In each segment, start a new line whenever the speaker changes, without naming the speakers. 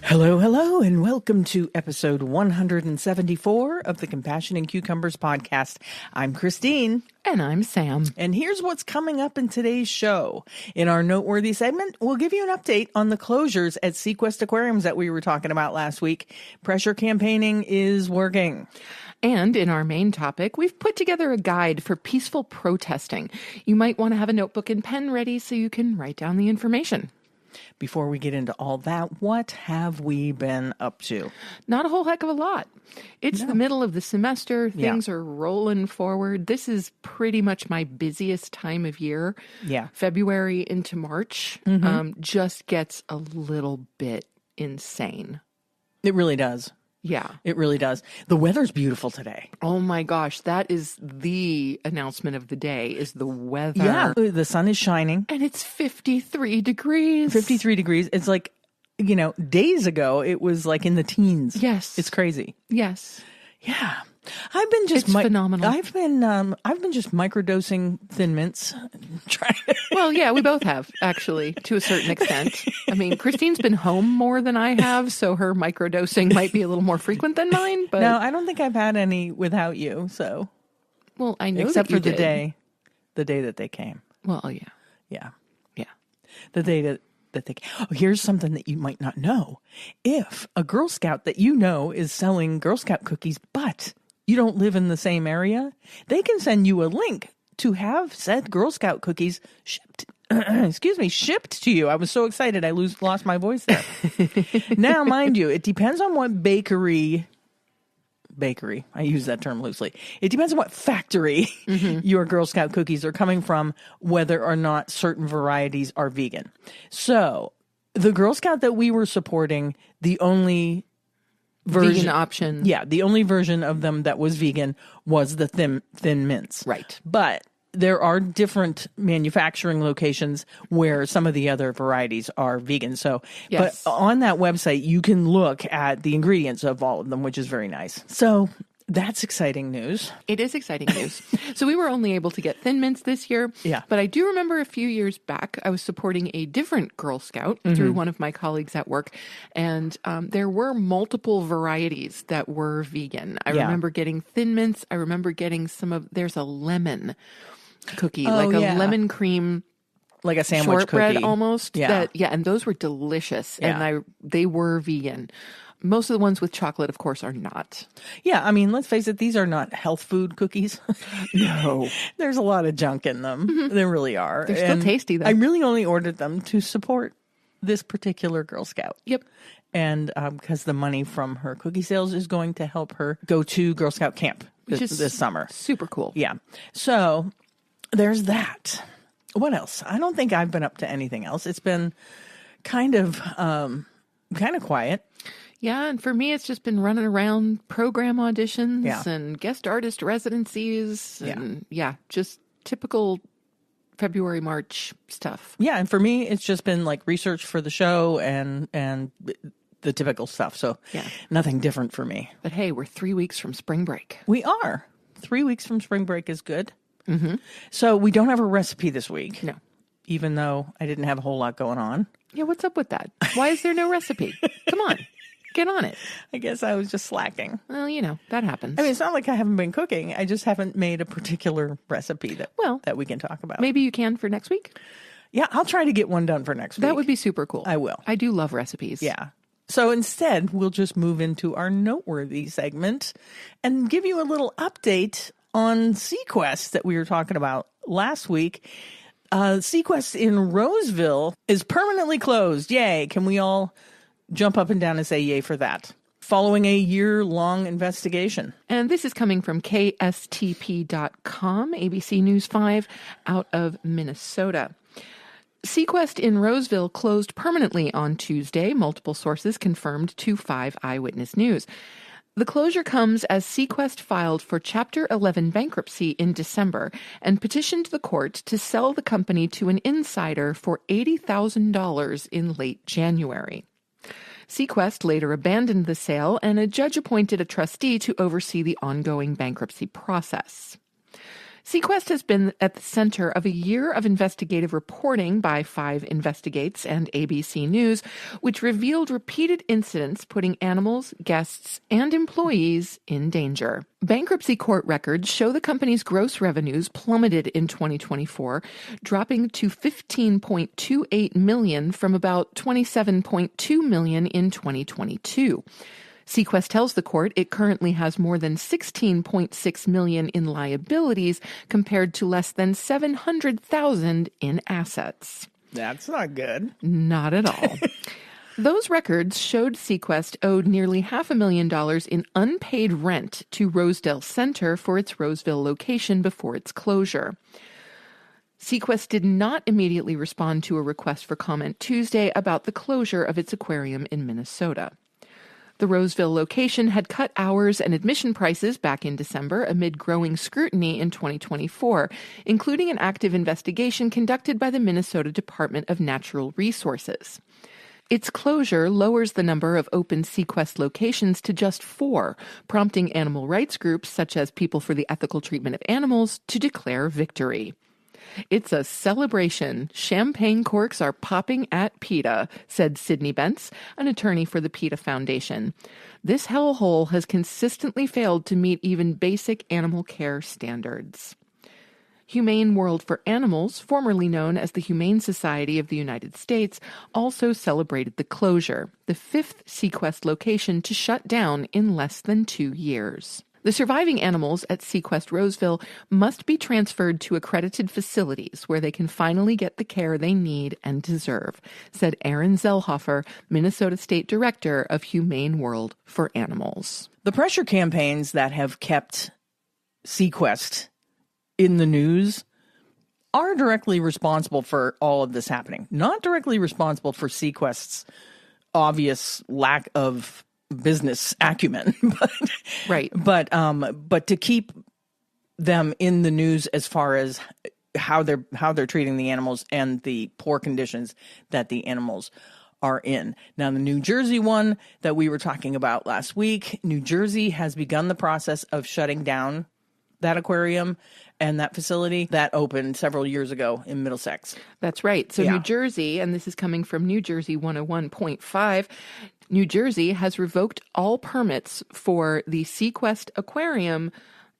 Hello, hello, and welcome to episode 174 of the Compassion and Cucumbers podcast. I'm Christine.
And I'm Sam.
And here's what's coming up in today's show. In our Noteworthy segment, we'll give you an update on the closures at Seaquest Aquariums that we were talking about last week. Pressure campaigning is working.
And in our main topic, we've put together a guide for peaceful protesting. You might want to have a notebook and pen ready so you can write down the information.
Before we get into all that, what have we been up to?
Not a whole heck of a lot. It's the middle of the semester. Things are rolling forward. This is pretty much my busiest time of year.
Yeah.
February into March just gets a little bit insane.
It really does.
Yeah.
It really does. The weather's beautiful today.
Oh my gosh. That is the announcement of the day, is the weather.
Yeah. The sun is shining.
And it's 53 degrees.
53 degrees. It's like, days ago, it was like in the teens.
Yes.
It's crazy.
Yes.
Yeah. I've been just
phenomenal.
I've been just microdosing Thin Mints.
Well, yeah, we both have, actually, to a certain extent. I mean, Christine's been home more than I have, so her microdosing might be a little more frequent than mine. But
no, I don't think I've had any without you. So,
well, I know
except
that you
for
did.
the day that they came.
Well,
Yeah.
yeah.
The day that they came. Oh, here's something that you might not know. If a Girl Scout that you know is selling Girl Scout cookies, but you don't live in the same area, they can send you a link to have said Girl Scout cookies shipped to you. I was so excited I lost my voice there. Now, mind you, it depends on what bakery, I use that term loosely. It depends on what factory your Girl Scout cookies are coming from, whether or not certain varieties are vegan. So the Girl Scout that we were supporting, the only
vegan option.
Yeah, the only version of them that was vegan was the thin mints.
Right.
But there are different manufacturing locations where some of the other varieties are vegan. So,
yes.
But on that website, you can look at the ingredients of all of them, which is very nice. So that's exciting news.
It is exciting news. So we were only able to get Thin Mints this year.
Yeah.
But I do remember a few years back, I was supporting a different Girl Scout through one of my colleagues at work. And there were multiple varieties that were vegan. I remember getting Thin Mints. I remember getting there's a lemon cookie, a lemon cream,
like a sandwich
shortbread
cookie.
Almost.
Yeah.
And those were delicious.
Yeah.
And they were vegan. Most of the ones with chocolate, of course, are not.
Yeah, I mean, let's face it, these are not health food cookies.
No.
There's a lot of junk in them. There really are.
They're still tasty, though.
I really only ordered them to support this particular Girl Scout.
Yep.
And because the money from her cookie sales is going to help her go to Girl Scout camp this summer.
Super cool.
Yeah. So there's that. What else? I don't think I've been up to anything else. It's been kind of quiet.
Yeah, and for me, it's just been running around program auditions and guest artist residencies and just typical February, March stuff.
Yeah, and for me, it's just been like research for the show and the typical stuff. So nothing different for me.
But hey, we're 3 weeks from spring break.
We are. 3 weeks from spring break is good.
Mm-hmm.
So we don't have a recipe this week.
No.
Even though I didn't have a whole lot going on.
Yeah, what's up with that? Why is there no recipe? Come on. Get on it.
I guess I was just slacking.
Well, that happens.
I mean, it's not like I haven't been cooking. I just haven't made a particular recipe that we can talk about.
Maybe you can for next week?
Yeah, I'll try to get one done for next week.
That would be super cool.
I will.
I do love recipes.
Yeah. So instead, we'll just move into our Noteworthy segment and give you a little update on Seaquest that we were talking about last week. Seaquest in Roseville is permanently closed. Yay. Can we all jump up and down and say yay for that? Following a year-long investigation.
And this is coming from KSTP.com, ABC News 5, out of Minnesota. Seaquest in Roseville closed permanently on Tuesday, multiple sources confirmed to 5 Eyewitness News. The closure comes as Seaquest filed for Chapter 11 bankruptcy in December and petitioned the court to sell the company to an insider for $80,000 in late January. Seaquest later abandoned the sale, and a judge appointed a trustee to oversee the ongoing bankruptcy process. Seaquest has been at the center of a year of investigative reporting by 5 Investigates and ABC News, which revealed repeated incidents putting animals, guests, and employees in danger. Bankruptcy court records show the company's gross revenues plummeted in 2024, dropping to $15.28 million from about $27.2 million in 2022. Seaquest tells the court it currently has more than $16.6 million in liabilities compared to less than $700,000 in assets.
That's not good.
Not at all. Those records showed Seaquest owed nearly $500,000 in unpaid rent to Rosedale Center for its Roseville location before its closure. Seaquest did not immediately respond to a request for comment Tuesday about the closure of its aquarium in Minnesota. The Roseville location had cut hours and admission prices back in December amid growing scrutiny in 2024, including an active investigation conducted by the Minnesota Department of Natural Resources. Its closure lowers the number of open Seaquest locations to just 4, prompting animal rights groups such as People for the Ethical Treatment of Animals to declare victory. It's a celebration. Champagne corks are popping at PETA, said Sydney Bentz, an attorney for the PETA Foundation. This hellhole has consistently failed to meet even basic animal care standards. Humane World for Animals, formerly known as the Humane Society of the United States, also celebrated the closure, the 5th Seaquest location to shut down in less than 2 years. The surviving animals at Seaquest Roseville must be transferred to accredited facilities where they can finally get the care they need and deserve, said Aaron Zellhofer, Minnesota State Director of Humane World for Animals.
The pressure campaigns that have kept Seaquest in the news are directly responsible for all of this happening. Not directly responsible for Seaquest's obvious lack of business acumen, but
right.
But to keep them in the news as far as how they're treating the animals and the poor conditions that the animals are in. Now, the New Jersey one that we were talking about last week, New Jersey has begun the process of shutting down that aquarium and that facility that opened several years ago in Middlesex.
That's right. So
yeah.
New Jersey, and this is coming from New Jersey 101.5, New Jersey has revoked all permits for the Seaquest Aquarium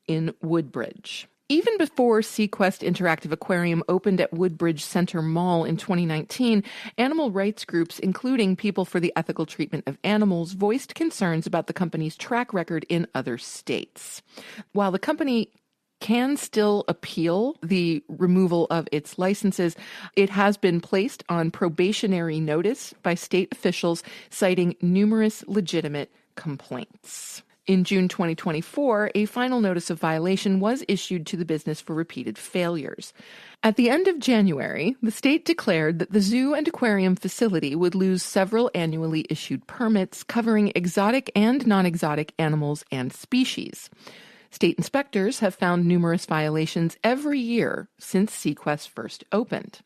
in Woodbridge. Even before Seaquest Interactive Aquarium opened at Woodbridge Center Mall in 2019, animal rights groups, including People for the Ethical Treatment of Animals, voiced concerns about the company's track record in other states. While the company can still appeal the removal of its licenses, it has been placed on probationary notice by state officials, citing numerous legitimate complaints. In June 2024, a final notice of violation was issued to the business for repeated failures. At the end of January, the state declared that the zoo and aquarium facility would lose several annually issued permits covering exotic and non-exotic animals and species. State inspectors have found numerous violations every year since Seaquest first opened.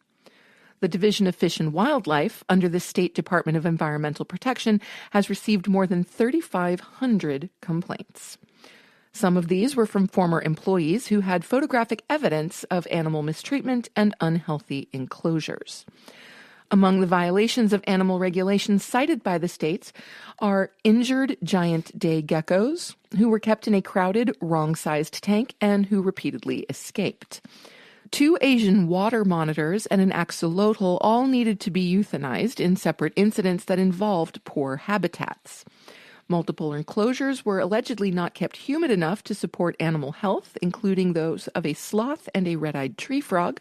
The Division of Fish and Wildlife, under the State Department of Environmental Protection, has received more than 3,500 complaints. Some of these were from former employees who had photographic evidence of animal mistreatment and unhealthy enclosures. Among the violations of animal regulations cited by the states are injured giant day geckos, who were kept in a crowded, wrong-sized tank and who repeatedly escaped. 2 Asian water monitors and an axolotl all needed to be euthanized in separate incidents that involved poor habitats. Multiple enclosures were allegedly not kept humid enough to support animal health, including those of a sloth and a red-eyed tree frog.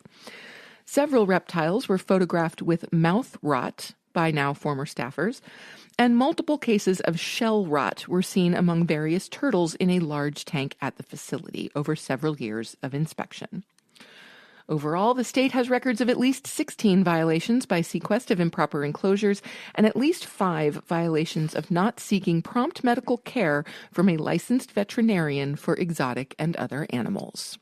Several reptiles were photographed with mouth rot by now former staffers, and multiple cases of shell rot were seen among various turtles in a large tank at the facility over several years of inspection. Overall, the state has records of at least 16 violations by Seaquest of improper enclosures and at least 5 violations of not seeking prompt medical care from a licensed veterinarian for exotic and other animals.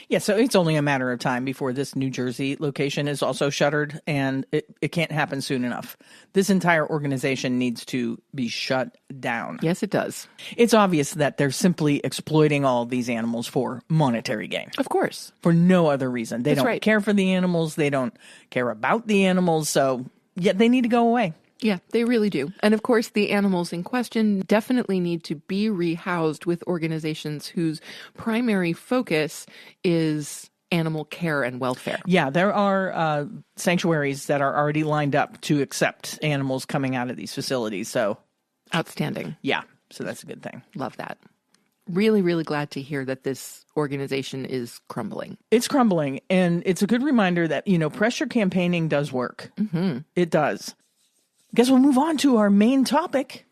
Yeah, so it's only a matter of time before this New Jersey location is also shuttered, and it can't happen soon enough. This entire organization needs to be shut down.
Yes, it does.
It's obvious that they're simply exploiting all of these animals for monetary gain.
Of course.
For no other reason. They
That's
don't
right.
care for the animals. They don't care about the animals. So, yeah, they need to go away.
Yeah, they really do. And of course, the animals in question definitely need to be rehoused with organizations whose primary focus is animal care and welfare.
Yeah, there are sanctuaries that are already lined up to accept animals coming out of these facilities. So,
Outstanding.
yeah, so that's a good thing.
Love that. Really, really glad to hear that this organization is crumbling.
It's crumbling, and it's a good reminder that, pressure campaigning does work. Mm-hmm. It does. Guess we'll move on to our main topic.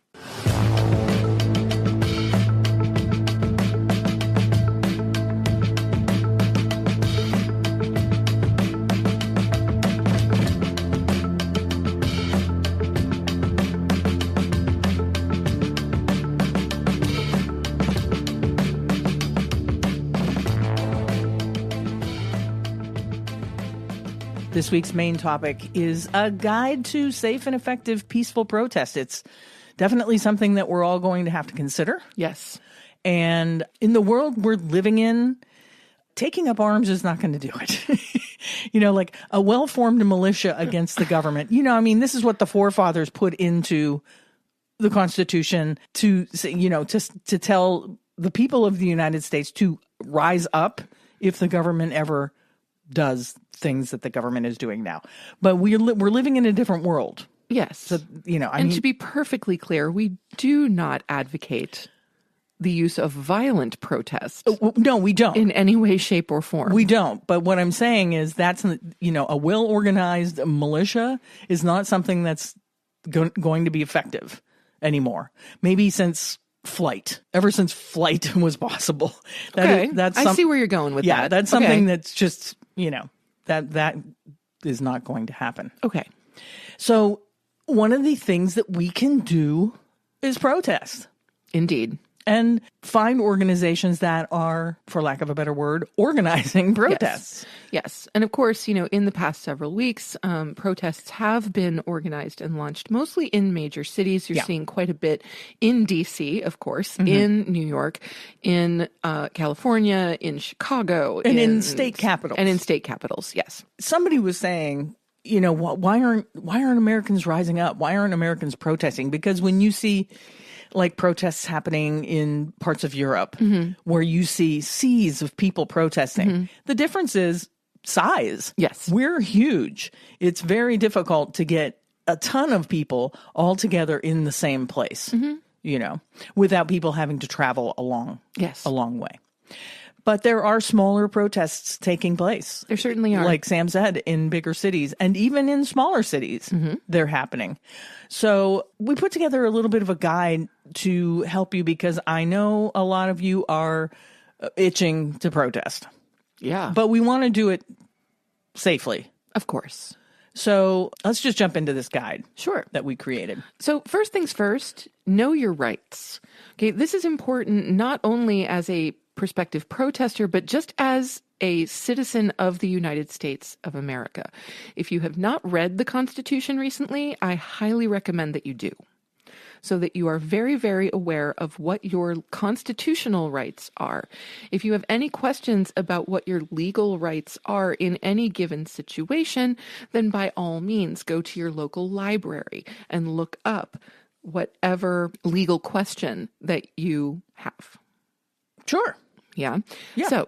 This week's main topic is a guide to safe and effective peaceful protest. It's definitely something that we're all going to have to consider.
Yes.
And in the world we're living in, taking up arms is not going to do it. Like a well-formed militia against the government. This is what the forefathers put into the Constitution to tell the people of the United States to rise up if the government ever does things that the government is doing now. But we're living in a different world.
Yes.
So,
to be perfectly clear, we do not advocate the use of violent protest.
No, we don't.
In any way, shape, or form.
We don't. But what I'm saying is that's, a well-organized militia is not something that's going to be effective anymore. Maybe ever since flight was possible.
I see where you're going with that.
Yeah, that's something that's just, that is not going to happen.
Okay.
So one of the things that we can do is protest.
Indeed.
And find organizations that are, for lack of a better word, organizing protests.
Yes. And of course, in the past several weeks, protests have been organized and launched mostly in major cities. You're seeing quite a bit in D.C., of course, in New York, in California, in Chicago.
And in state capitals.
And in state capitals, yes.
Somebody was saying, why aren't Americans rising up? Why aren't Americans protesting? Because when you see protests happening in parts of Europe where you see seas of people protesting, the difference is size.
Yes.
We're huge. It's very difficult to get a ton of people all together in the same place, without people having to travel a long way. But there are smaller protests taking place.
There certainly are.
Like Sam said, in bigger cities and even in smaller cities, they're happening. So we put together a little bit of a guide to help you because I know a lot of you are itching to protest.
Yeah.
But we want to do it safely.
Of course.
So let's just jump into this guide.
Sure.
That we created.
So first things first, know your rights. Okay, this is important not only as a prospective protester, but just as a citizen of the United States of America. If you have not read the Constitution recently, I highly recommend that you do, so that you are very, very aware of what your constitutional rights are. If you have any questions about what your legal rights are in any given situation, then by all means, go to your local library and look up whatever legal question that you have.
Sure.
Yeah.
Yeah.
So,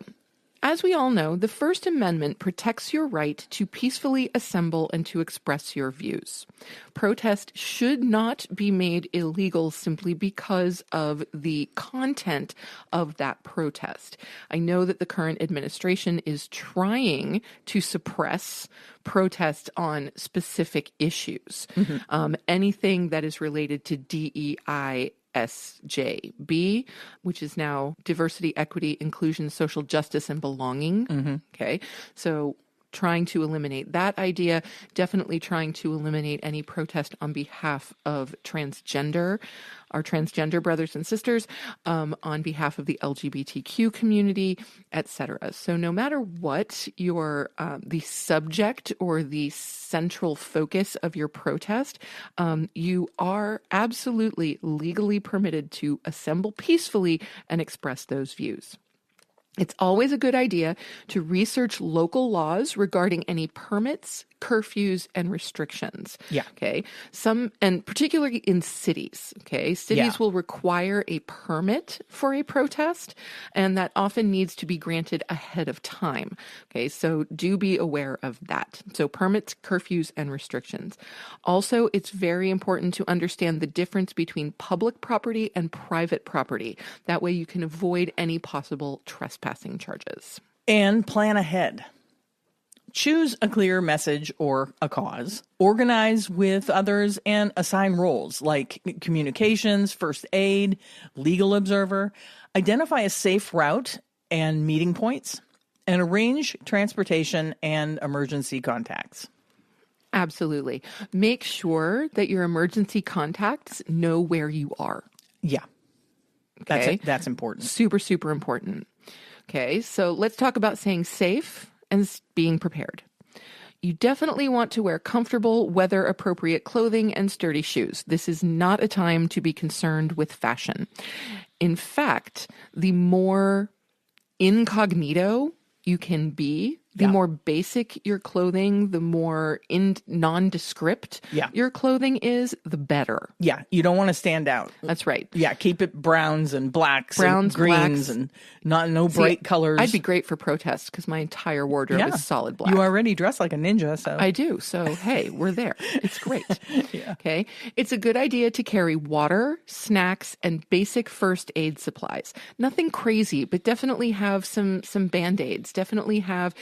as we all know, the First Amendment protects your right to peacefully assemble and to express your views. Protest should not be made illegal simply because of the content of that protest. I know that the current administration is trying to suppress protest on specific issues. Anything that is related to DEI SJB, which is now diversity, equity, inclusion, social justice, and belonging. Okay. So trying to eliminate that idea, definitely trying to eliminate any protest on behalf of our transgender brothers and sisters, on behalf of the LGBTQ community, etc. So no matter what your the subject or the central focus of your protest, you are absolutely legally permitted to assemble peacefully and express those views. It's always a good idea to research local laws regarding any permits, curfews, and restrictions.
Yeah.
Okay. And particularly in cities. Okay. Cities will require a permit for a protest, and that often needs to be granted ahead of time. Okay. So do be aware of that. So permits, curfews, and restrictions. Also, it's very important to understand the difference between public property and private property. That way you can avoid any possible trespassing charges.
And plan ahead. Choose a clear message or a cause. Organize with others and assign roles like communications, first aid, legal observer. Identify a safe route and meeting points, and arrange transportation and emergency contacts.
Absolutely. Make sure that your emergency contacts know where you are.
Yeah.
Okay.
That's important.
Super, super important. Okay. So let's talk about staying safe and being prepared. You definitely want to wear comfortable, weather-appropriate clothing and sturdy shoes. This is not a time to be concerned with fashion. In fact, the more incognito you can be, the more basic your clothing, the more nondescript your clothing is, the better.
Yeah, you don't want to stand out.
That's right.
Yeah, keep it browns and blacks and greens
blacks.
And no bright colors.
I'd be great for protests because my entire wardrobe is solid black.
You already dress like a ninja, so.
I do. So, hey, we're there. It's great.
Yeah.
Okay. It's a good idea to carry water, snacks, and basic first aid supplies. Nothing crazy, but definitely have some Band-Aids. Definitely have,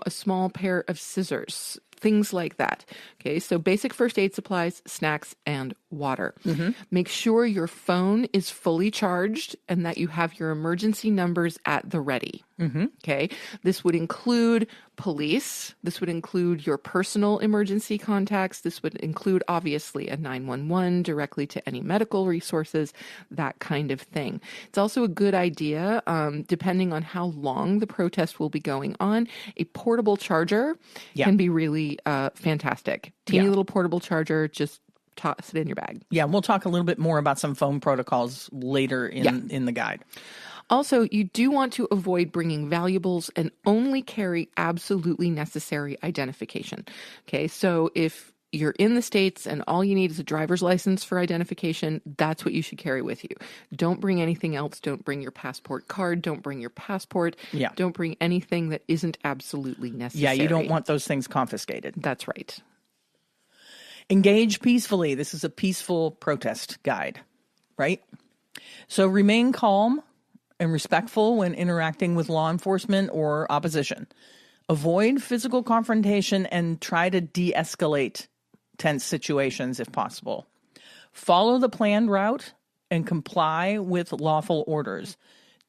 a small pair of scissors, things like that. Okay, so basic first aid supplies, snacks, and water. Mm-hmm. Make sure your phone is fully charged and that you have your emergency numbers at the ready. Mm-hmm. Okay, this would include police. This would include your personal emergency contacts. This would include, obviously, a 911 directly to any medical resources, that kind of thing. It's also a good idea, depending on how long the protest will be going on, a portable charger can be really fantastic. Teeny little portable charger, just toss it in your bag. Yeah,
we'll talk a little bit more about some phone protocols later in the guide.
Also, you do want to avoid bringing valuables and only carry absolutely necessary identification. Okay, so if you're in the States and all you need is a driver's license for identification, that's what you should carry with you. Don't bring anything else. Don't bring your passport card. Don't bring your passport.
Yeah.
Don't bring anything that isn't absolutely necessary.
Yeah, you don't want those things confiscated.
That's right.
Engage peacefully. This is a peaceful protest guide, right? So remain calm and respectful when interacting with law enforcement or opposition. Avoid physical confrontation and try to de-escalate tense situations if possible. Follow the planned route and comply with lawful orders.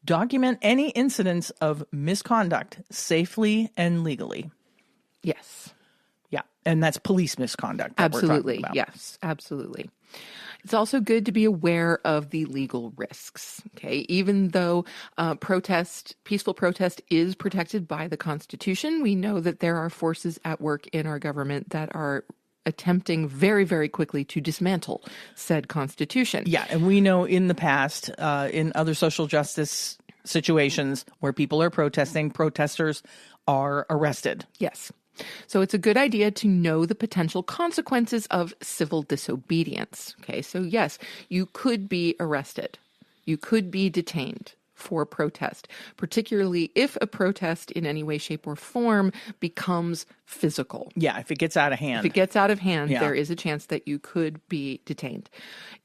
Document any incidents of misconduct safely and legally.
Yes.
Yeah, and that's police misconduct that
absolutely.
we're talking about.
Yes, absolutely. It's also good to be aware of the legal risks. Okay, even though peaceful protest is protected by the Constitution, we know that there are forces at work in our government that are attempting very, very quickly to dismantle said Constitution.
Yeah, and we know in the past, in other social justice situations where people are protesting, protesters are arrested.
Yes. So it's a good idea to know the potential consequences of civil disobedience. Okay, so yes, you could be arrested. You could be detained for protest, particularly if a protest in any way, shape, or form becomes physical.
Yeah, if it gets out of hand.
If it gets out of hand, there is a chance that you could be detained.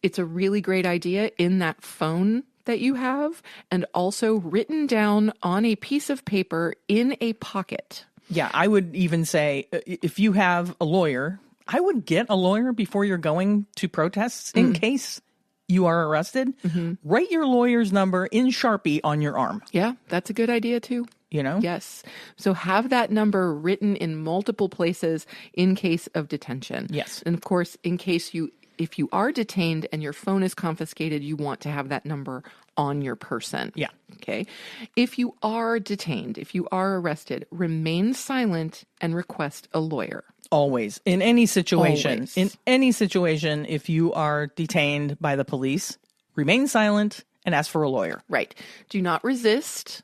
It's a really great idea in that phone that you have, and also written down on a piece of paper in a pocket.
Yeah, I would even say if you have a lawyer, I would get a lawyer before you're going to protests in case you are arrested. Mm-hmm. Write your lawyer's number in Sharpie on your arm.
Yeah, that's a good idea too. Yes. So have that number written in multiple places in case of detention.
Yes.
And of course, if you are detained and your phone is confiscated, you want to have that number on your person.
Yeah.
Okay. If you are detained, if you are arrested, remain silent and request a lawyer.
Always. In any situation.
Always.
If you are detained by the police, remain silent and ask for a lawyer.
Right. Do not resist.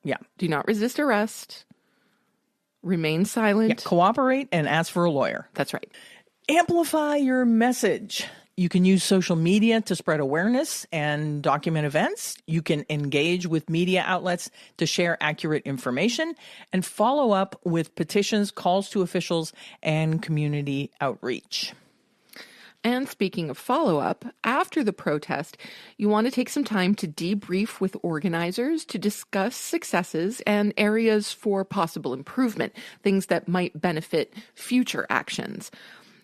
Yeah.
Do not resist arrest. Remain silent.
Yeah. Cooperate and ask for a lawyer.
That's right.
Amplify your message. You can use social media to spread awareness and document events. You can engage with media outlets to share accurate information and follow up with petitions, calls to officials, and community outreach.
And speaking of follow-up, after the protest, you want to take some time to debrief with organizers to discuss successes and areas for possible improvement, things that might benefit future actions.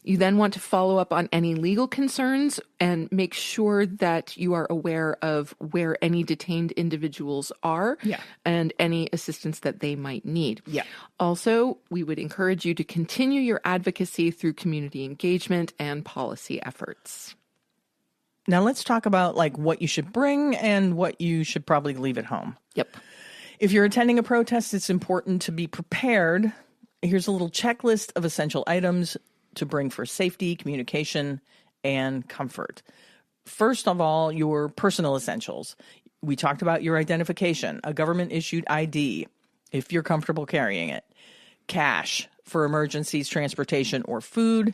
You then want to follow up on any legal concerns and make sure that you are aware of where any detained individuals are and any assistance that they might need.
Yeah.
Also, we would encourage you to continue your advocacy through community engagement and policy efforts.
Now let's talk about what you should bring and what you should probably leave at home.
Yep.
If you're attending a protest, it's important to be prepared. Here's a little checklist of essential items to bring for safety, communication, and comfort. First of all, your personal essentials. We talked about your identification, a government-issued ID, if you're comfortable carrying it, cash for emergencies, transportation, or food,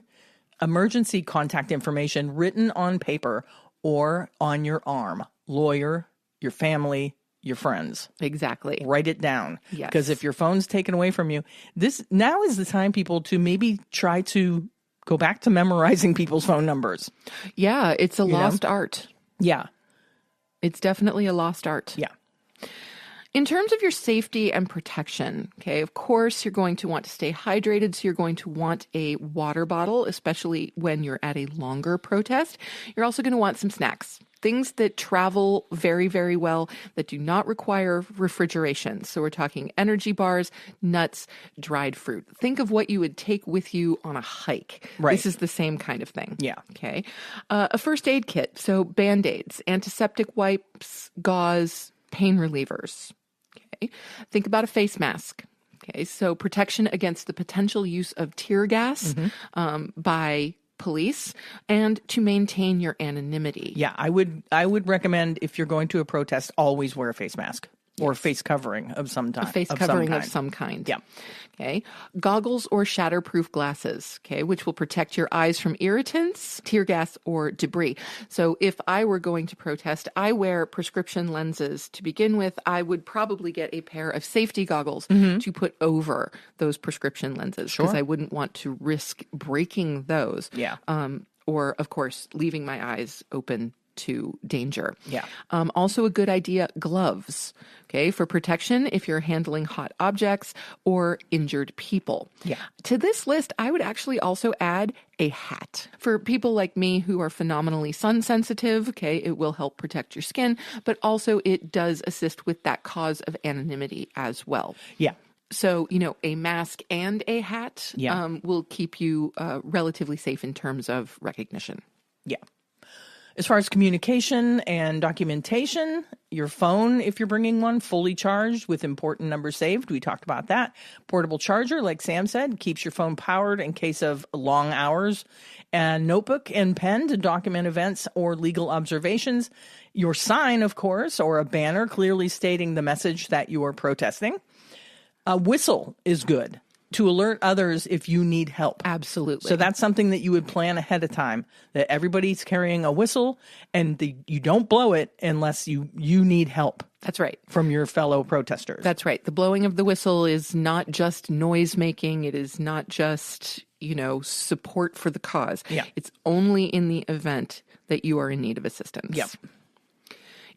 emergency contact information written on paper or on your arm, lawyer, your family, your friends.
Exactly.
Write it down.
Yes.
Because if your phone's taken away from you, now is the time, people, to maybe try to go back to memorizing people's phone numbers.
Yeah, it's a lost art.
Yeah.
It's definitely a lost art.
Yeah.
In terms of your safety and protection, okay, of course, you're going to want to stay hydrated. So you're going to want a water bottle, especially when you're at a longer protest. You're also going to want some snacks, things that travel very, very well, that do not require refrigeration. So we're talking energy bars, nuts, dried fruit. Think of what you would take with you on a hike.
Right.
This is the same kind of thing.
Yeah.
Okay. A first aid kit. So Band-Aids, antiseptic wipes, gauze, pain relievers. Okay. Think about a face mask. Okay. So protection against the potential use of tear gas by police and to maintain your anonymity.
Yeah, I would recommend, if you're going to a protest, always wear a face mask or face covering of some type.
A face covering of some kind.
Yeah.
Okay. Goggles or shatterproof glasses, okay, which will protect your eyes from irritants, tear gas, or debris. So if I were going to protest, I wear prescription lenses to begin with. I would probably get a pair of safety goggles to put over those prescription lenses because I wouldn't want to risk breaking those.
Yeah.
Or, of course, leaving my eyes open to danger.
Yeah.
Also a good idea, gloves, okay, for protection if you're handling hot objects or injured people.
Yeah.
To this list, I would actually also add a hat. For people like me who are phenomenally sun sensitive, okay, it will help protect your skin, but also it does assist with that cause of anonymity as well.
Yeah.
So, a mask and a hat will keep you relatively safe in terms of recognition.
Yeah. As far as communication and documentation, your phone, if you're bringing one, fully charged with important numbers saved. We talked about that. Portable charger, like Sam said, keeps your phone powered in case of long hours. And notebook and pen to document events or legal observations. Your sign, of course, or a banner clearly stating the message that you are protesting. A whistle is good to alert others if you need help.
Absolutely.
So that's something that you would plan ahead of time, that everybody's carrying a whistle and you don't blow it unless you need help.
That's right.
From your fellow protesters.
That's right. The blowing of the whistle is not just noise making. It is not just, support for the cause.
Yeah.
It's only in the event that you are in need of assistance.
Yeah.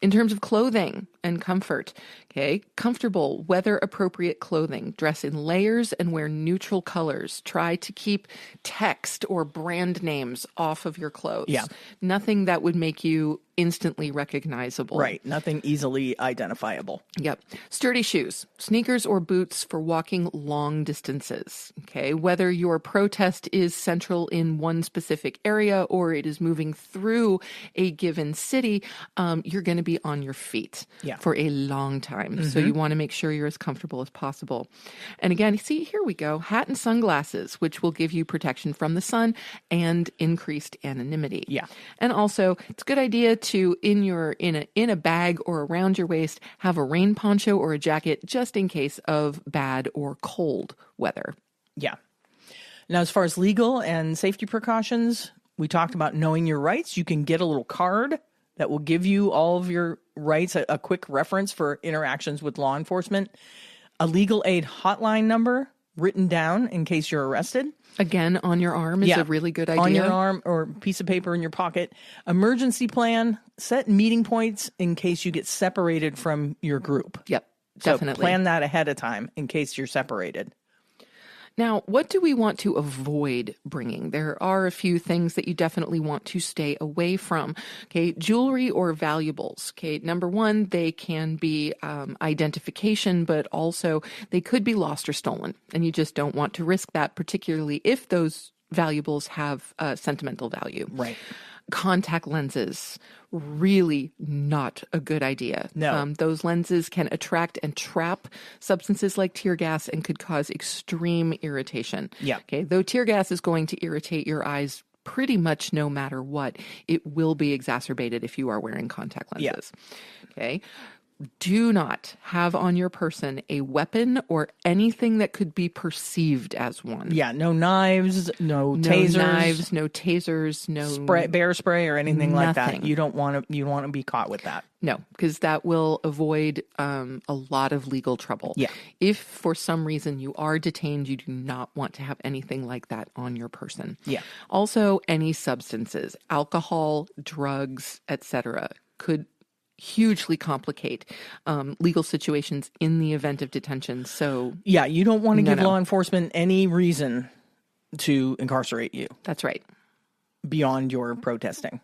In terms of clothing and comfort, okay, comfortable, weather-appropriate clothing. Dress in layers and wear neutral colors. Try to keep text or brand names off of your clothes.
Yeah.
Nothing that would make you instantly recognizable.
Right. Nothing easily identifiable.
Yep. Sturdy shoes, sneakers or boots for walking long distances. Okay. Whether your protest is central in one specific area or it is moving through a given city, you're going to be on your feet for a long time. So you want to make sure you're as comfortable as possible. And again, see, here we go. Hat and sunglasses, which will give you protection from the sun and increased anonymity.
Yeah.
And also, it's a good idea to, in a bag or around your waist, have a rain poncho or a jacket just in case of bad or cold weather.
Yeah. Now, as far as legal and safety precautions, we talked about knowing your rights. You can get a little card that will give you all of your rights, a quick reference for interactions with law enforcement, a legal aid hotline number written down in case you're arrested.
Again, on your arm is a really good idea.
On your arm or piece of paper in your pocket. Emergency plan, set meeting points in case you get separated from your group.
Yep, definitely.
So plan that ahead of time in case you're separated.
Now, what do we want to avoid bringing? There are a few things that you definitely want to stay away from. Okay, jewelry or valuables. Okay, number one, they can be identification, but also they could be lost or stolen. And you just don't want to risk that, particularly if those valuables have sentimental value.
Right.
Contact lenses, really not a good idea.
No.
Those lenses can attract and trap substances like tear gas and could cause extreme irritation.
Yeah.
Okay. Though tear gas is going to irritate your eyes pretty much no matter what, it will be exacerbated if you are wearing contact lenses. Yeah. Okay. Do not have on your person a weapon or anything that could be perceived as one.
Yeah, no knives, no tasers,
no
bear spray or anything like that.
Nothing.
You don't want to be caught with that.
No, because that will avoid a lot of legal trouble.
Yeah.
If for some reason you are detained, you do not want to have anything like that on your person.
Yeah.
Also, any substances, alcohol, drugs, etc., could hugely complicate legal situations in the event of detention. So
yeah, you don't want to give law enforcement any reason to incarcerate you.
That's right.
Beyond your protesting.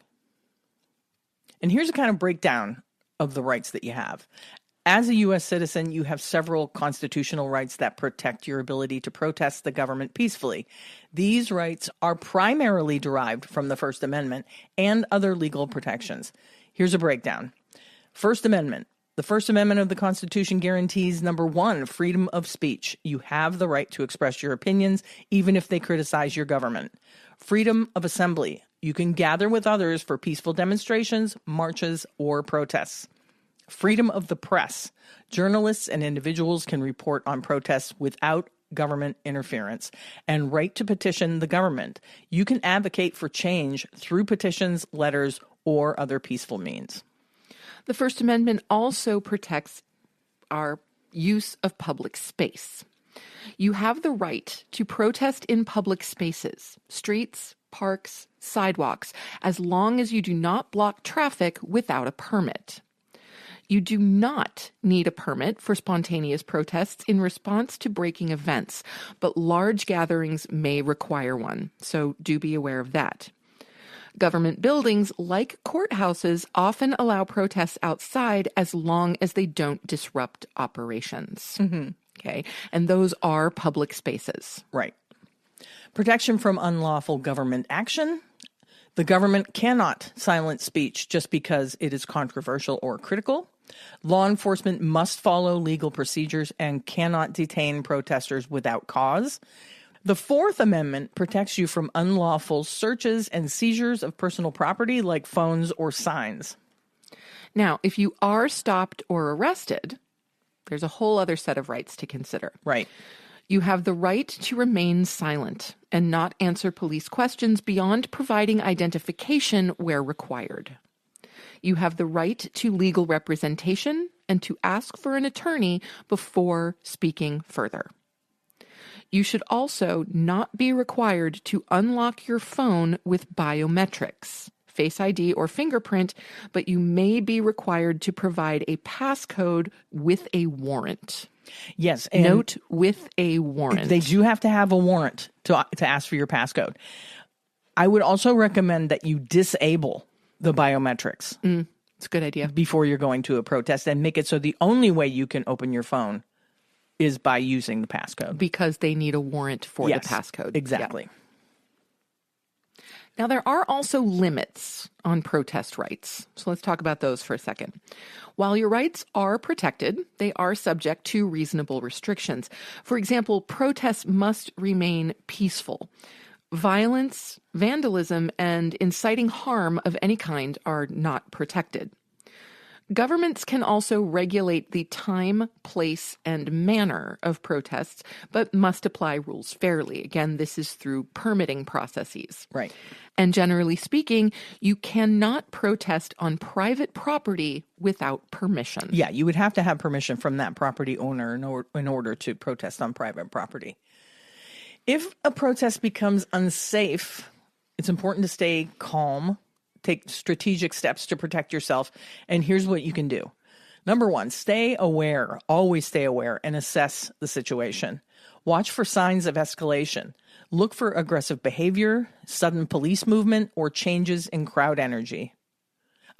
And here's a kind of breakdown of the rights that you have. As a U.S. citizen, you have several constitutional rights that protect your ability to protest the government peacefully. These rights are primarily derived from the First Amendment and other legal protections. Here's a breakdown. First Amendment. The First Amendment of the Constitution guarantees, number one, freedom of speech. You have the right to express your opinions, even if they criticize your government. Freedom of assembly. You can gather with others for peaceful demonstrations, marches, or protests. Freedom of the press. Journalists and individuals can report on protests without government interference. And right to petition the government. You can advocate for change through petitions, letters, or other peaceful means.
The First Amendment also protects our use of public space. You have the right to protest in public spaces, streets, parks, sidewalks, as long as you do not block traffic without a permit. You do not need a permit for spontaneous protests in response to breaking events, but large gatherings may require one, so do be aware of that. Government buildings, like courthouses, often allow protests outside as long as they don't disrupt operations. Mm-hmm. Okay. And those are public spaces.
Right. Protection from unlawful government action. The government cannot silence speech just because it is controversial or critical. Law enforcement must follow legal procedures and cannot detain protesters without cause. The Fourth Amendment protects you from unlawful searches and seizures of personal property like phones or signs.
Now, if you are stopped or arrested, there's a whole other set of rights to consider.
Right.
You have the right to remain silent and not answer police questions beyond providing identification where required. You have the right to legal representation and to ask for an attorney before speaking further. You should also not be required to unlock your phone with biometrics, Face ID or fingerprint, but you may be required to provide a passcode with a warrant.
Yes.
And note, with a warrant.
They do have to have a warrant to ask for your passcode. I would also recommend that you disable the biometrics.
It's a good idea.
Before you're going to a protest, and make it so the only way you can open your phone is by using the passcode.
Because they need a warrant for the passcode.
Exactly.
Yeah. Now, there are also limits on protest rights. So let's talk about those for a second. While your rights are protected, they are subject to reasonable restrictions. For example, protests must remain peaceful. Violence, vandalism, and inciting harm of any kind are not protected. Governments can also regulate the time, place, and manner of protests, but must apply rules fairly. Again, this is through permitting processes.
Right.
And generally speaking, you cannot protest on private property without permission.
Yeah, you would have to have permission from that property owner in order to protest on private property. If a protest becomes unsafe, it's important to stay calm, take strategic steps to protect yourself. And here's what you can do. Number one, stay aware, always stay aware and assess the situation. Watch for signs of escalation. Look for aggressive behavior, sudden police movement, or changes in crowd energy.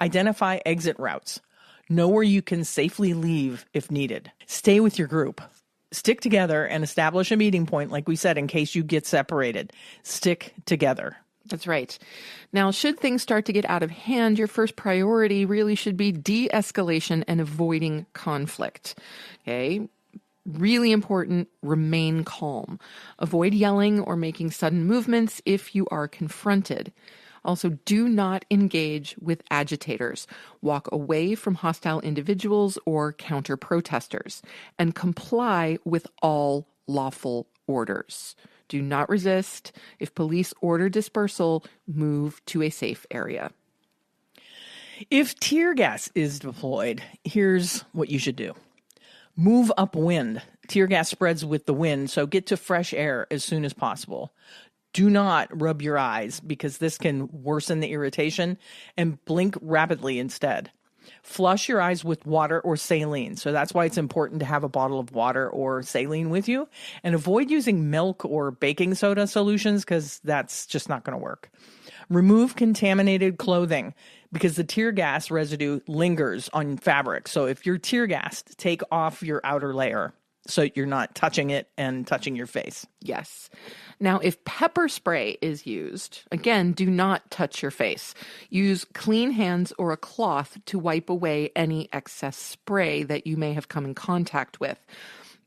Identify exit routes. Know where you can safely leave if needed. Stay with your group. Stick together and establish a meeting point, like we said, in case you get separated. Stick together.
That's right. Now, should things start to get out of hand, your first priority really should be de-escalation and avoiding conflict. Okay? Really important, remain calm. Avoid yelling or making sudden movements if you are confronted. Also, do not engage with agitators. Walk away from hostile individuals or counter-protesters, and comply with all lawful orders. Do not resist. If police order dispersal, move to a safe area.
If tear gas is deployed, here's what you should do. Move upwind. Tear gas spreads with the wind, so get to fresh air as soon as possible. Do not rub your eyes because this can worsen the irritation, and blink rapidly instead. Flush your eyes with water or saline. So that's why it's important to have a bottle of water or saline with you, and avoid using milk or baking soda solutions because that's just not going to work. Remove contaminated clothing because the tear gas residue lingers on fabric. So if you're tear gassed, take off your outer layer so you're not touching it and touching your face.
Yes. Now, if pepper spray is used, again, do not touch your face. Use clean hands or a cloth to wipe away any excess spray that you may have come in contact with.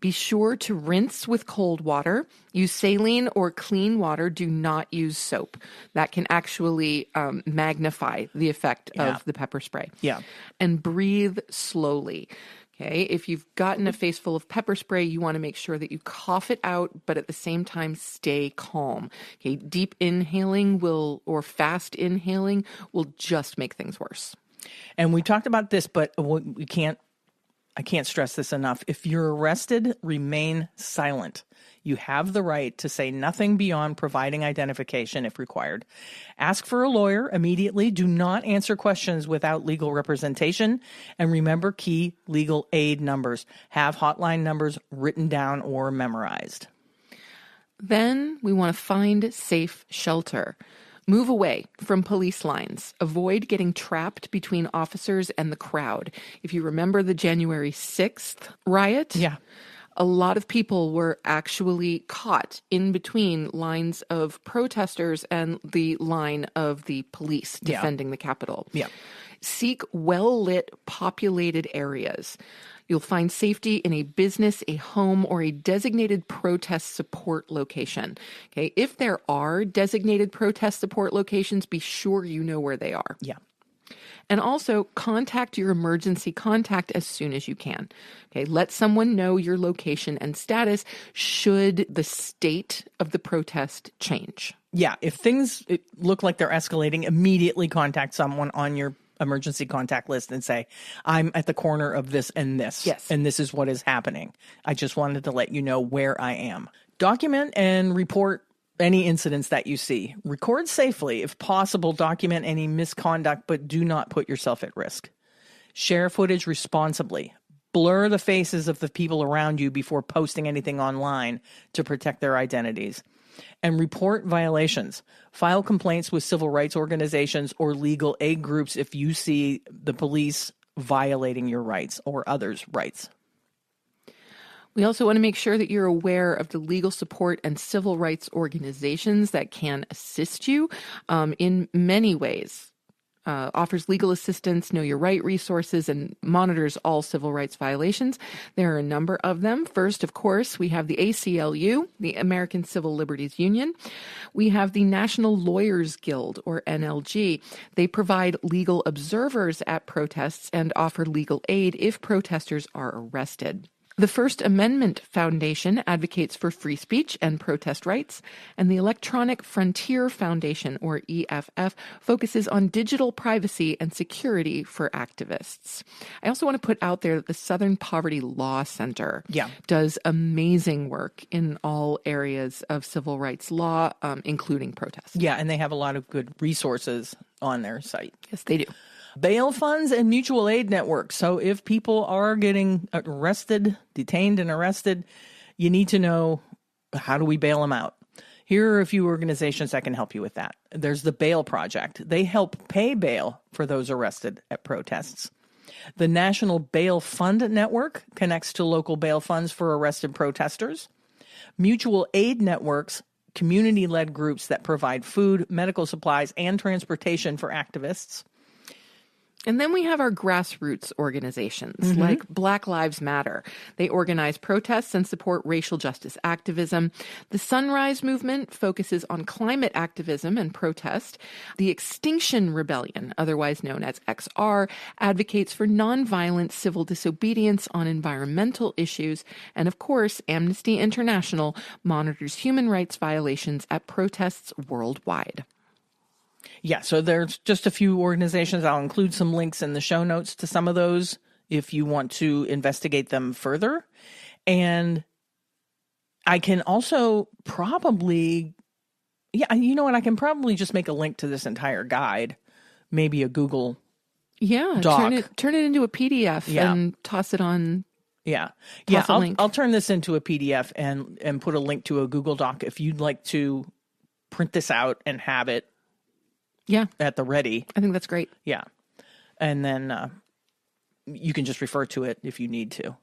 Be sure to rinse with cold water. Use saline or clean water. Do not use soap. That can actually magnify the effect of the pepper spray.
Yeah.
And breathe slowly. Okay, if you've gotten a face full of pepper spray, you want to make sure that you cough it out, but at the same time, stay calm. Okay, deep inhaling or fast inhaling will just make things worse.
And we talked about this, but I can't stress this enough. If you're arrested, remain silent. You have the right to say nothing beyond providing identification if required. Ask for a lawyer immediately. Do not answer questions without legal representation. And remember key legal aid numbers. Have hotline numbers written down or memorized.
Then we want to find safe shelter. Move away from police lines. Avoid getting trapped between officers and the crowd. If you remember the January 6th riot, a lot of people were actually caught in between lines of protesters and the line of the police defending the Capitol.
Yeah.
Seek well-lit, populated areas. You'll find safety in a business, a home, or a designated protest support location. Okay, if there are designated protest support locations, be sure you know where they are.
Yeah.
And also contact your emergency contact as soon as you can. Okay, let someone know your location and status should the state of the protest change.
Yeah, if things look like they're escalating, immediately contact someone on your emergency contact list and say, I'm at the corner of this and this.
Yes.
And this is what is happening. I just wanted to let you know where I am. Document and report any incidents that you see. Record safely. If possible, document any misconduct, but do not put yourself at risk. Share footage responsibly. Blur the faces of the people around you before posting anything online to protect their identities. And report violations. File complaints with civil rights organizations or legal aid groups if you see the police violating your rights or others' rights.
We also want to make sure that you're aware of the legal support and civil rights organizations that can assist you in many ways. Offers legal assistance, know your right resources, and monitors all civil rights violations. There are a number of them. First, of course, we have the ACLU, the American Civil Liberties Union. We have the National Lawyers Guild, or NLG. They provide legal observers at protests and offer legal aid if protesters are arrested. The First Amendment Foundation advocates for free speech and protest rights, and the Electronic Frontier Foundation, or EFF, focuses on digital privacy and security for activists. I also want to put out there that the Southern Poverty Law Center does amazing work in all areas of civil rights law, including protests.
Yeah, and they have a lot of good resources on their site.
Yes, they do.
Bail funds and mutual aid networks. So if people are getting detained and arrested, you need to know, how do we bail them out? Here are a few organizations that can help you with that. There's the Bail Project. They help pay bail for those arrested at protests. The National Bail Fund Network connects to local bail funds for arrested protesters. Mutual aid networks, community-led groups that provide food, medical supplies, and transportation for activists.
And then we have our grassroots organizations like Black Lives Matter. They organize protests and support racial justice activism. The Sunrise Movement focuses on climate activism and protest. The Extinction Rebellion, otherwise known as XR, advocates for nonviolent civil disobedience on environmental issues. And of course, Amnesty International monitors human rights violations at protests worldwide.
Yeah, so there's just a few organizations. I'll include some links in the show notes to some of those if you want to investigate them further. And I can also probably, you know what? I can probably just make a link to this entire guide, maybe a Google doc.
Turn it into a PDF and toss it on.
I'll turn this into a PDF and put a link to a Google Doc if you'd like to print this out and have it. At the ready.
I think that's great.
Yeah. And then you can just refer to it if you need to.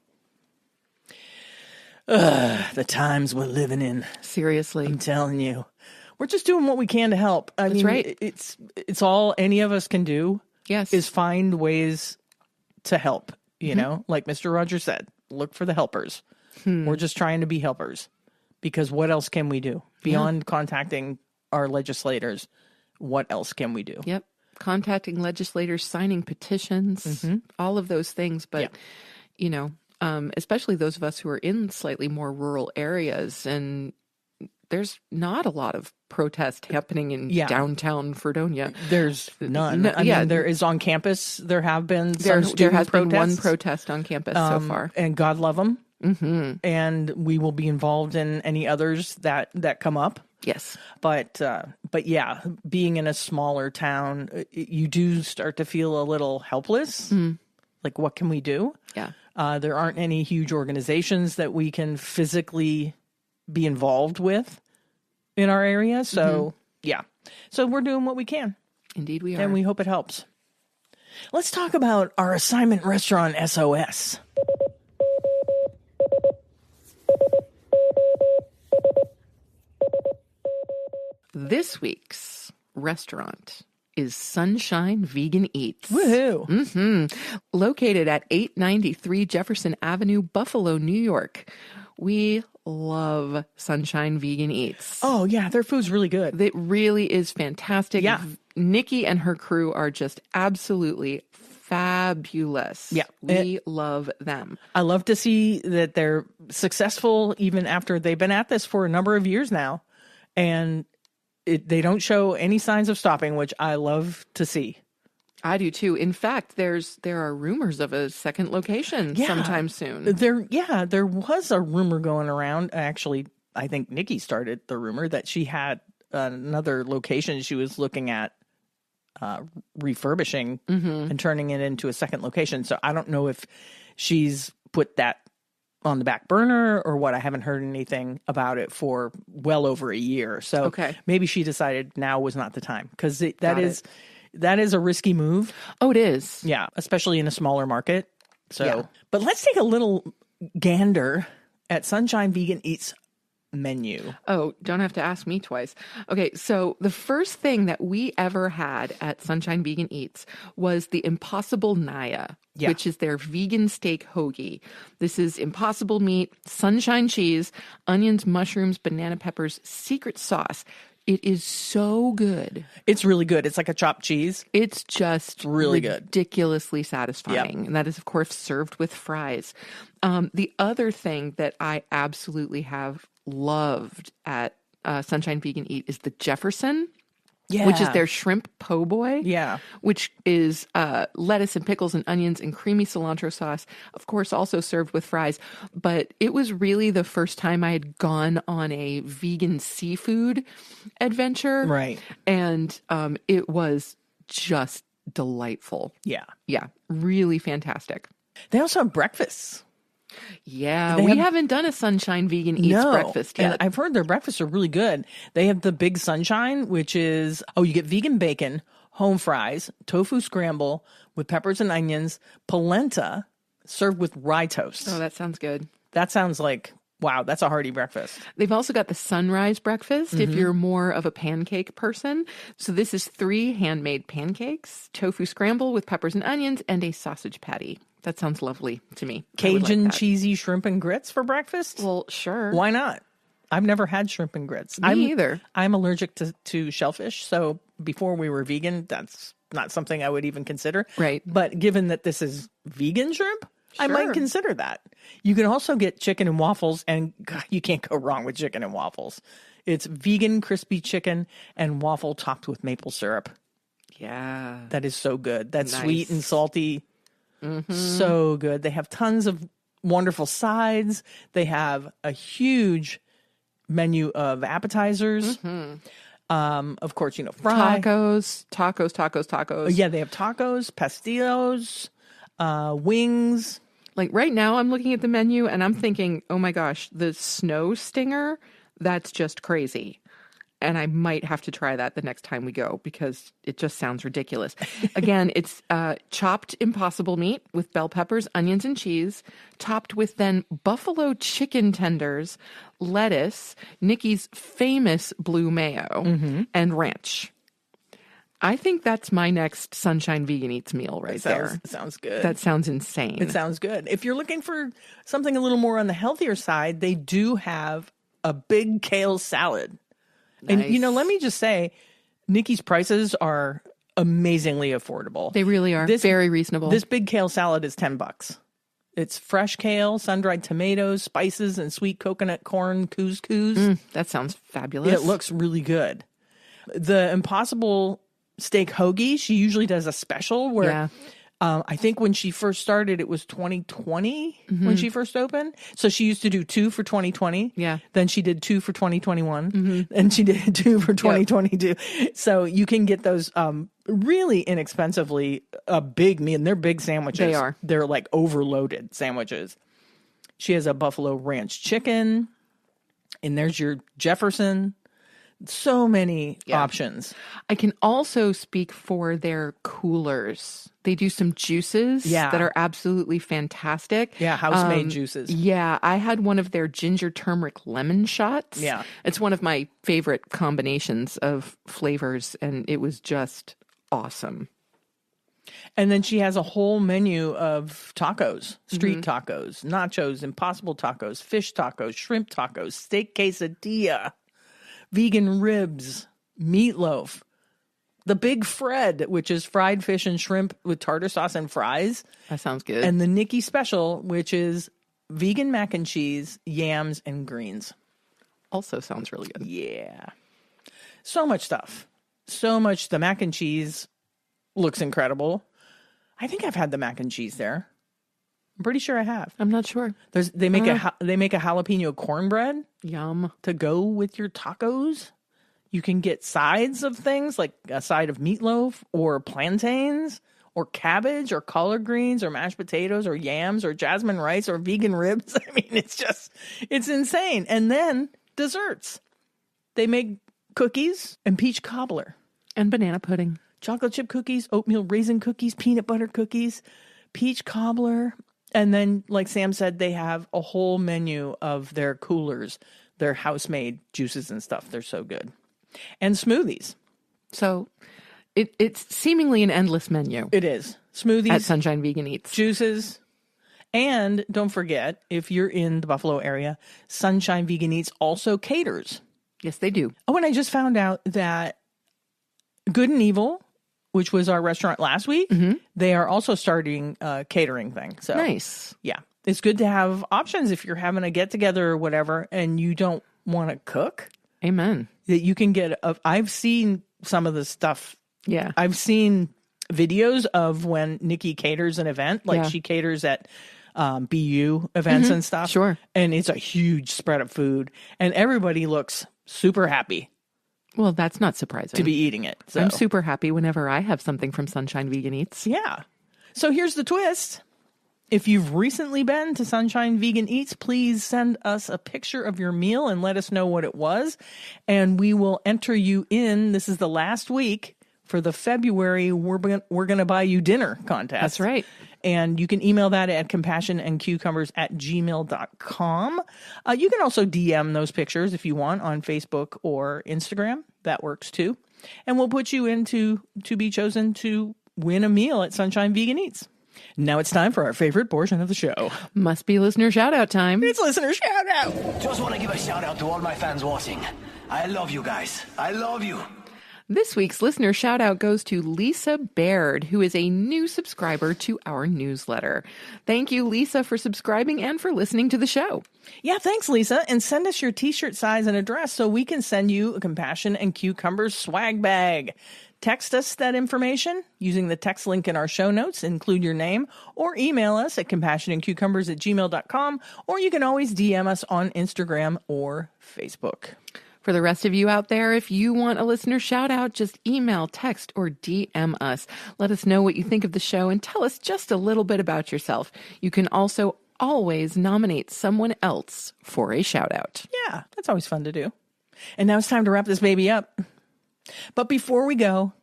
The times we're living in.
Seriously.
I'm telling you. We're just doing what we can to help. I mean,
right.
It's all any of us can do.
Yes.
Is find ways to help. You know, like Mr. Rogers said, look for the helpers. We're just trying to be helpers. Because what else can we do? Beyond contacting our legislators, what else can we do?
Yep. Contacting legislators, signing petitions, all of those things. But, you know, especially those of us who are in slightly more rural areas, and there's not a lot of protest happening in downtown Fredonia.
There's none. I mean, there is on campus. There have been some
there has
protests.
been one protest on campus so far.
And God love them. And we will be involved in any others that come up.
Yes.
But yeah, being in a smaller town, you do start to feel a little helpless. Like, what can we do?
Yeah.
There aren't any huge organizations that we can physically be involved with in our area. So, So we're doing what we can.
Indeed we are.
And we hope it helps. Let's talk about our assignment Restaurant SOS.
This week's restaurant is Sunshine Vegan Eats.
Woohoo!
Located at 893 Jefferson Avenue, Buffalo, New York. We love Sunshine Vegan Eats.
Oh, yeah, their food's really good.
It really is fantastic.
Yeah.
Nikki and her crew are just absolutely fabulous.
Yeah.
We love them.
I love to see that they're successful even after they've been at this for a number of years now. And they don't show any signs of stopping, which I love to see.
I do too. In fact, there are rumors of a second location sometime soon.
There was a rumor going around. Actually, I think Nikki started the rumor that she had another location she was looking at refurbishing and turning it into a second location. So I don't know if she's put that on the back burner or what. I haven't heard anything about it for well over a year. So
Okay.
maybe she decided now was not the time, because that is a risky move.
Oh, it is.
Yeah, especially in a smaller market. So,
Yeah.
But let's take a little gander at Sunshine Vegan Eats menu.
Oh, don't have to ask me twice. Okay, so the first thing that we ever had at Sunshine Vegan Eats was the Impossible Naya,
Yeah.
which is their vegan steak hoagie. This is impossible meat, sunshine cheese, onions, mushrooms, banana peppers, secret sauce. It is so good.
It's really good. It's like a chopped cheese.
It's just
Really good.
ridiculously satisfying.
Yep.
And that is, of course, served with fries. The other thing that I absolutely have loved at Sunshine Vegan Eat is the Jefferson, which is their shrimp po' boy.
Yeah.
Which is lettuce and pickles and onions and creamy cilantro sauce, of course, also served with fries. But it was really the first time I had gone on a vegan seafood adventure.
Right.
And it was just delightful.
Yeah.
Yeah, really fantastic.
They also have breakfasts.
Yeah,
They
we
have-
haven't done a Sunshine Vegan Eats breakfast yet.
And I've heard their breakfasts are really good. They have the Big Sunshine, which is, you get vegan bacon, home fries, tofu scramble with peppers and onions, polenta served with rye toast.
Oh, that sounds good.
That sounds like, wow, that's a hearty breakfast.
They've also got the sunrise breakfast if you're more of a pancake person. So this is 3 handmade pancakes, tofu scramble with peppers and onions, and a sausage patty. That sounds lovely to me. I would like
Cajun
that.
cheesy shrimp and grits for breakfast?
Well, sure.
Why not? I've never had shrimp and grits.
Me either.
I'm allergic to shellfish, so before we were vegan, that's not something I would even consider.
Right.
But given that this is vegan shrimp, I might
Sure.
consider that. You can also get chicken and waffles, and God, you can't go wrong with chicken and waffles. It's vegan crispy chicken and waffle topped with maple syrup.
Yeah.
That is so good. That's
Nice.
sweet and salty. So good. They have tons of wonderful sides. They have a huge menu of appetizers. Of course, fry.
Tacos.
Yeah, they have tacos, pastillos, wings.
Like right now, I'm looking at the menu and I'm thinking, oh my gosh, the snow stinger, that's just crazy. And I might have to try that the next time we go because it just sounds ridiculous. Again, it's chopped impossible meat with bell peppers, onions, and cheese, topped with then buffalo chicken tenders, lettuce, Nikki's famous blue mayo, and ranch. I think that's my next Sunshine Vegan Eats meal right there.
Sounds good.
That sounds insane.
It sounds good. If you're looking for something a little more on the healthier side, they do have a big kale salad. And,
Nice.
let me just say, Nikki's prices are amazingly affordable.
They really are. Very reasonable.
This big kale salad is $10. It's fresh kale, sun-dried tomatoes, spices, and sweet coconut corn couscous.
That sounds fabulous.
It looks really good. The Impossible steak hoagie, she usually does a special where
Yeah.
I think when she first started, it was 2020 when she first opened. So she used to do 2 for 2020.
Yeah.
Then she did 2 for 2021. And she did 2 for 2022. So you can get those really inexpensively, a big meal. And they're big sandwiches.
They are.
They're like overloaded sandwiches. She has a buffalo ranch chicken. And there's your Jefferson. So many options.
I can also speak for their coolers. They do some juices that are absolutely fantastic.
Yeah, house-made juices.
Yeah, I had one of their ginger turmeric lemon shots.
Yeah.
It's one of my favorite combinations of flavors, and it was just awesome.
And then she has a whole menu of tacos, street tacos, nachos, impossible tacos, fish tacos, shrimp tacos, steak quesadilla, vegan ribs, meatloaf, the Big Fred, which is fried fish and shrimp with tartar sauce and fries,
That sounds good.
and the Nikki Special, which is vegan mac and cheese, yams, and greens.
also sounds really good.
Yeah. So much stuff. So much. The mac and cheese looks incredible. I think I've had the mac and cheese there. I'm pretty sure I have.
I'm not sure.
They make a jalapeno cornbread
Yum.
to go with your tacos. You can get sides of things like a side of meatloaf or plantains or cabbage or collard greens or mashed potatoes or yams or jasmine rice or vegan ribs. I mean, it's insane. And then desserts. They make cookies and peach cobbler.
And banana pudding.
Chocolate chip cookies, oatmeal raisin cookies, peanut butter cookies, peach cobbler. And then, like Sam said, they have a whole menu of their coolers, their house-made juices and stuff. They're so good. And smoothies.
So it's seemingly an endless menu.
It is. Smoothies.
At Sunshine Vegan Eats.
Juices. And don't forget, if you're in the Buffalo area, Sunshine Vegan Eats also caters.
Yes, they do.
Oh, and I just found out that Good and Evil, which was our restaurant last week, they are also starting a catering thing. So
nice.
Yeah. It's good to have options if you're having a get-together or whatever and you don't want to cook.
Amen.
That you can get. I've seen some of the stuff.
Yeah.
I've seen videos of when Nikki caters an event. Like she caters at BU events and stuff.
Sure.
And it's a huge spread of food. And everybody looks super happy.
Well, that's not surprising.
To be eating it. So.
I'm super happy whenever I have something from Sunshine Vegan Eats.
Yeah. So here's the twist. If you've recently been to Sunshine Vegan Eats, please send us a picture of your meal and let us know what it was. And we will enter you in. This is the last week for the February We're Gonna Buy You Dinner contest.
That's right.
And you can email that at compassionandcucumbers@gmail.com. You can also DM those pictures if you want on Facebook or Instagram. That works too. And we'll put you in to be chosen to win a meal at Sunshine Vegan Eats. Now it's time for our favorite portion of the show.
Must be listener shout out time.
It's listener shout out.
Just want to give a shout out to all my fans watching. I love you guys. I love you.
This week's listener shout out goes to Lisa Baird, who is a new subscriber to our newsletter. Thank you, Lisa, for subscribing and for listening to the show.
Yeah, thanks, Lisa. And send us your t-shirt size and address so we can send you a Compassion and Cucumbers swag bag. Text us that information using the text link in our show notes, include your name, or email us at compassionandcucumbers@gmail.com, or you can always DM us on Instagram or Facebook.
For the rest of you out there, if you want a listener shout out, just email, text, or DM us. Let us know what you think of the show and tell us just a little bit about yourself. You can also always nominate someone else for a shout out.
Yeah, that's always fun to do. And now it's time to wrap this baby up. But before we go,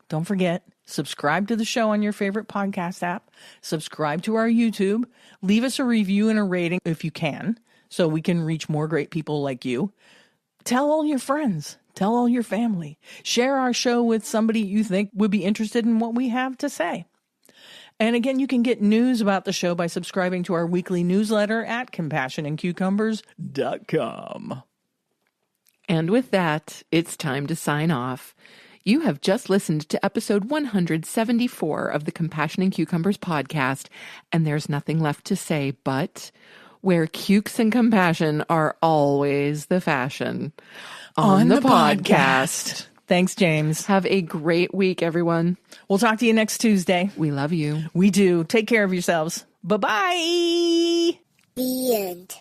don't forget, subscribe to the show on your favorite podcast app. Subscribe to our YouTube. Leave us a review and a rating if you can, so we can reach more great people like you. Tell all your friends. Tell all your family. Share our show with somebody you think would be interested in what we have to say. And again, you can get news about the show by subscribing to our weekly newsletter at compassionandcucumbers.com.
And with that, it's time to sign off. You have just listened to episode 174 of the Compassion and Cucumbers podcast, and there's nothing left to say but where cukes and compassion are always the fashion. On the podcast.
Thanks, James.
Have a great week, everyone.
We'll talk to you next Tuesday.
We love you.
We do. Take care of yourselves. Bye-bye.
The end.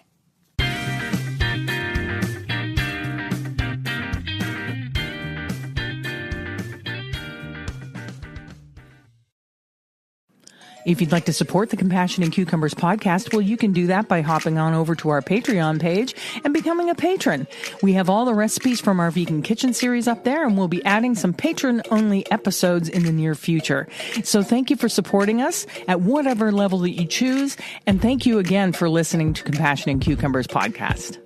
If you'd like to support the Compassion and Cucumbers podcast, well, you can do that by hopping on over to our Patreon page and becoming a patron. We have all the recipes from our vegan kitchen series up there, and we'll be adding some patron-only episodes in the near future. So thank you for supporting us at whatever level that you choose, and thank you again for listening to Compassion and Cucumbers podcast.